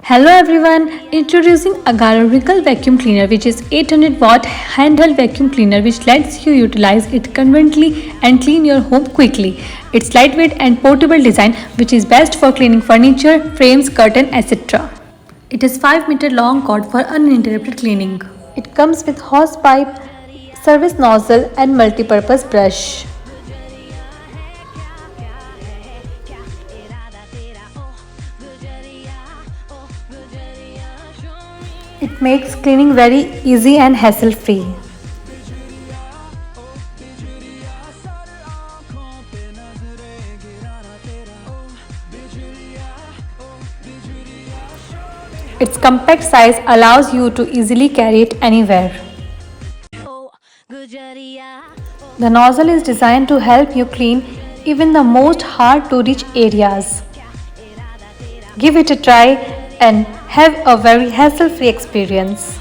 Hello everyone, introducing Agaro Wrinkle Vacuum Cleaner, which is 800 watt handheld vacuum cleaner which lets you utilize it conveniently and clean your home quickly. It's lightweight and portable design which is best for cleaning furniture, frames, curtain, etc. It has 5-meter long cord for uninterrupted cleaning. It comes with hose pipe, service nozzle and multi-purpose brush. It makes cleaning very easy and hassle-free. Its compact size allows you to easily carry it anywhere. The nozzle is designed to help you clean even the most hard-to-reach areas. Give it a try and have a very hassle-free experience.